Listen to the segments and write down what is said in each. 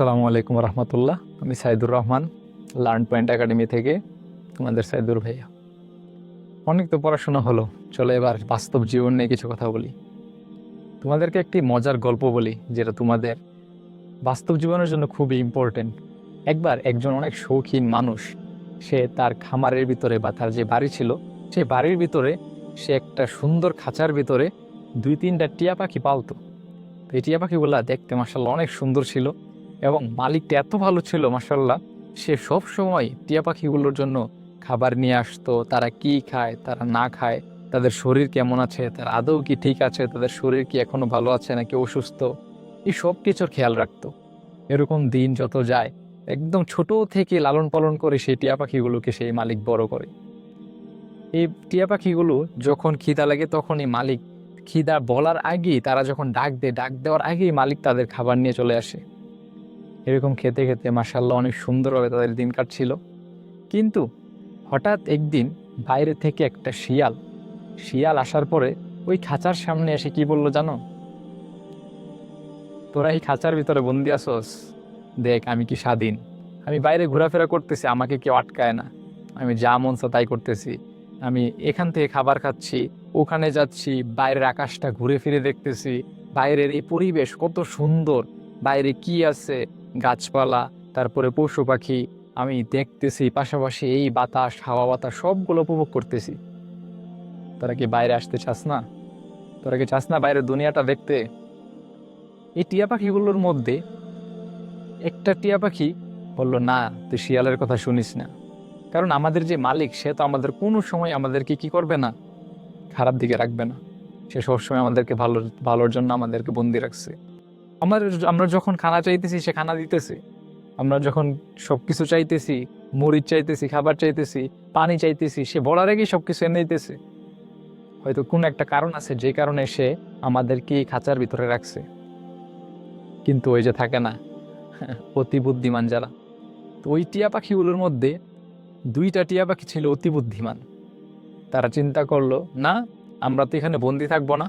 আসসালামু আলাইকুম রহমতুল্লাহ। আমি Saidur Rahman, learn point academy থেকে তোমাদের সাইদুর ভাইয়া। অনেক তো পড়াশোনা হলো, চলো এবার বাস্তব জীবন নিয়ে কিছু কথা বলি। তোমাদেরকে একটি মজার গল্প বলি, যেটা তোমাদের বাস্তব জীবনের জন্য খুবই ইম্পর্টেন্ট। একবার একজন অনেক শৌখিন মানুষ, সে তার খামারের ভিতরে বা তার যে বাড়ি ছিল, সেই বাড়ির ভিতরে সে একটা সুন্দর খাঁচার ভিতরে 2-3টা টিয়া পাখি পালতো। তো এই টিয়া পাখিগুলা দেখতে মাশাআল্লাহ অনেক সুন্দর ছিল, এবং মালিকটা এত ভালো ছিল মাশাআল্লাহ, সে সব সময় টিয়া পাখিগুলোর জন্য খাবার নিয়ে আসতো। তারা কি খায়, তারা না খায়, তাদের শরীর কেমন আছে, তার আদৌ কি ঠিক আছে, তাদের শরীর কি এখনো ভালো আছে নাকি অসুস্থ, এই সব কিছুর খেয়াল রাখতো। এরকম দিন যত যায়, একদম ছোট থেকে লালন পালন করে সেই টিয়া পাখিগুলোকে সেই মালিক বড় করে। এই টিয়া পাখিগুলো যখন খিদা লাগে, তখনই মালিক খিদা বলার আগেই, তারা যখন ডাক দেওয়ার আগেই মালিক তাদের খাবার নিয়ে চলে আসে। এরকম খেতে খেতে মাশাআল্লাহ অনেক সুন্দরভাবে তাদের দিন কাটছিল। কিন্তু হঠাৎ একদিন বাইরে থেকে একটা শিয়াল আসার পরে ওই খাঁচার সামনে এসে কি বলল জানো? তোরা এই খাঁচার ভিতরে বন্দি আসোস, দেখ আমি কি স্বাধীন, আমি বাইরে ঘোরাফেরা করতেছি, আমাকে কেউ আটকায় না, আমি যা মন চায় তাই করতেছি, আমি এখান থেকে খাবার খাচ্ছি, ওখানে যাচ্ছি, বাইরের আকাশটা ঘুরে ফিরে দেখতেছি, বাইরের এই পরিবেশ কত সুন্দর, বাইরে কি আছে, গাছপালা, তারপরে পশু পাখি আমি দেখতেছি, পাশাপাশি এই বাতাস, হাওয়া বাতাস সবগুলো উপভোগ করতেছি। তোরা কি বাইরে আসতে চাস না? তোরা কি চাস না বাইরের দুনিয়াটা দেখতে? এই টিয়া পাখিগুলোর মধ্যে একটা টিয়া পাখি বলল, না, তুই শিয়ালের কথা শুনিস না, কারণ আমাদের যে মালিক, সে তো আমাদের কোনো সময় আমাদেরকে কি করবে না, খারাপ দিকে রাখবে না। সে সবসময় আমাদেরকে ভালোর জন্য আমাদেরকে বন্দি রাখছে। আমরা যখন খানা চাইতেছি সে খানা দিতেছে, আমরা যখন সবকিছু চাইতেছি, মরিচ চাইতেছি, খাবার চাইতেছি, পানি চাইতেছি, সে বলার আগেই সবকিছু এনে দিতেছে। হয়তো কোন একটা কারণ আছে, যে কারণে সে আমাদেরকে এই খাঁচার ভিতরে রাখছে। কিন্তু ওই যে থাকে না অতি বুদ্ধিমান যারা, তো ওই টিয়া পাখিগুলোর মধ্যে 2টা টিয়া পাখি ছিল অতি বুদ্ধিমান। তারা চিন্তা করলো, না, আমরা তো এখানে বন্দি থাকবো না,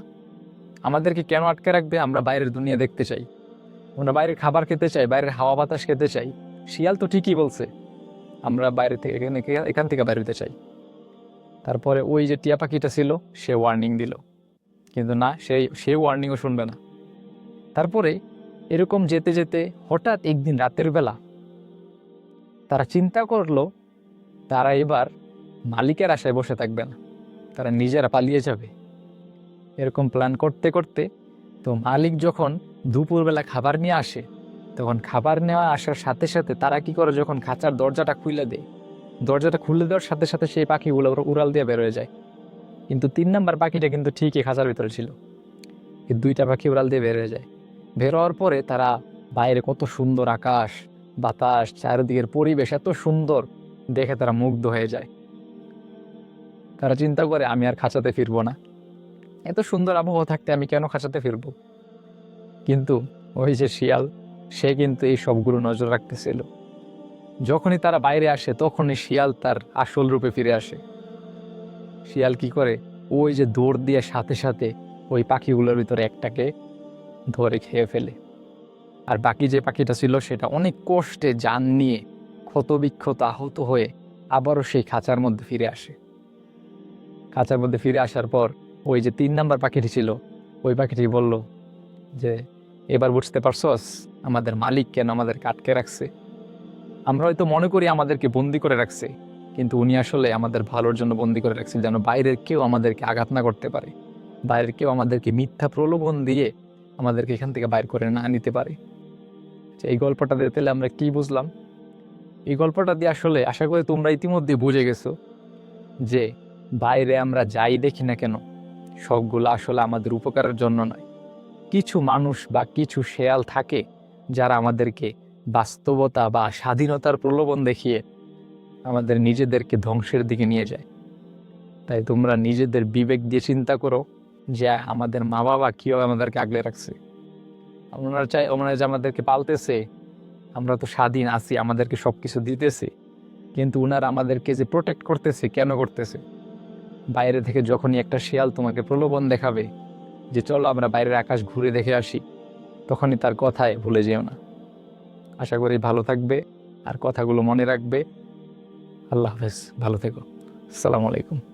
আমাদেরকে কেন আটকে রাখবে, আমরা বাইরের দুনিয়া দেখতে চাই, আমরা বাইরের খাবার খেতে চাই, বাইরের হাওয়া বাতাস খেতে চাই। শিয়াল তো ঠিকই বলছে, আমরা বাইরে থেকে এখান থেকে বাইরে হতে চাই। তারপরে ওই যে টিয়া পাখিটা ছিল, সে ওয়ার্নিং দিল, কিন্তু না, সে ওয়ার্নিংও শুনবে না। তারপরে এরকম যেতে যেতে হঠাৎ একদিন রাতের বেলা তারা চিন্তা করলো, তারা এবার মালিকের আশায় বসে থাকবে না, তারা নিজেরা পালিয়ে যাবে। এরকম প্ল্যান করতে করতে তো মালিক যখন দুপুরবেলা খাবার নিয়ে আসে, তখন খাবার নেওয়া আসার সাথে সাথে তারা কি করে, যখন খাঁচার দরজাটা খুলে দেয়, দরজাটা খুলে দেওয়ার সাথে সাথে সেই পাখিগুলো উড়াল দিয়ে বের হয়ে যায়। কিন্তু 3 নাম্বার পাখিটা কিন্তু ঠিকই খাঁচার ভিতরে ছিল। এই 2টা পাখি উড়াল দিয়ে বের হয়ে যায়। বের হওয়ার পরে তারা বাইরে কত সুন্দর আকাশ, বাতাস, চারিদিকের পরিবেশ এত সুন্দর দেখে তারা মুগ্ধ হয়ে যায়। তারা চিন্তা করে, আমি আর খাঁচাতে ফিরবো না, এত সুন্দর আবহাওয়া থাকতে আমি কেন খাঁচাতে ফিরবো? কিন্তু ওই যে শিয়াল, সে কিন্তু এই সবগুলো নজর রাখতেছিল। যখনই তারা বাইরে আসে, তখনই শিয়াল তার আসল রূপে ফিরে আসে। শিয়াল কি করে, ওই যে দৌড় দিয়ে সাথে সাথে ওই পাখিগুলোর ভিতরে একটাকে ধরে খেয়ে ফেলে। আর বাকি যে পাখিটা ছিল, সেটা অনেক কষ্টে জান নিয়ে ক্ষতবিক্ষত আহত হয়ে আবারও সেই খাঁচার মধ্যে ফিরে আসে। খাঁচার মধ্যে ফিরে আসার পর ওই যে 3 নাম্বার পাখিটি ছিল, ওই পাখিটি বলল যে, এবার বুঝতে পারছস আমাদের মালিক কেন আমাদেরকে আটকে রাখছে? আমরা হয়তো মনে করি আমাদেরকে বন্দি করে রাখছে, কিন্তু উনি আসলে আমাদের ভালোর জন্য বন্দি করে রাখছে, যেন বাইরের কেউ আমাদেরকে আঘাত না করতে পারে, বাইরের কেউ আমাদেরকে মিথ্যা প্রলোভন দিয়ে আমাদেরকে এখান থেকে বাইর করে না নিতে পারে। এই গল্পটা দিতে আমরা কি বুঝলাম? এই গল্পটা দিয়ে আসলে আশা করি তোমরা ইতিমধ্যে বুঝে গেছো যে বাইরে আমরা যাই দেখি না কেন, সবগুলো আসলে আমাদের উপকারের জন্য নয়। কিছু মানুষ বা কিছু শেয়াল থাকে, যারা আমাদেরকে বাস্তবতা বা স্বাধীনতার প্রলোভন দেখিয়ে আমাদের নিজেদেরকে ধ্বংসের দিকে নিয়ে যায়। তাই তোমরা নিজেদের বিবেক দিয়ে চিন্তা করো যে আমাদের মা বাবা কীভাবে আমাদেরকে আগলে রাখছে। ওনারা যে আমাদেরকে পালতেছে, আমরা তো স্বাধীন আছি, আমাদেরকে সব কিছু দিতেছে, কিন্তু ওনারা আমাদেরকে যে প্রোটেক্ট করতেছে, কেন করতেছে? বাইরে থেকে যখনই একটা শিয়াল তোমাকে প্রলোভন দেখাবে যে চলো আমরা বাইরের আকাশ ঘুরে দেখে আসি, তখনই তার কথায় ভুলে যেও না। আশা করি ভালো থাকবে আর কথাগুলো মনে রাখবে। আল্লাহ হাফেজ, ভালো থেকো। আসসালামু আলাইকুম।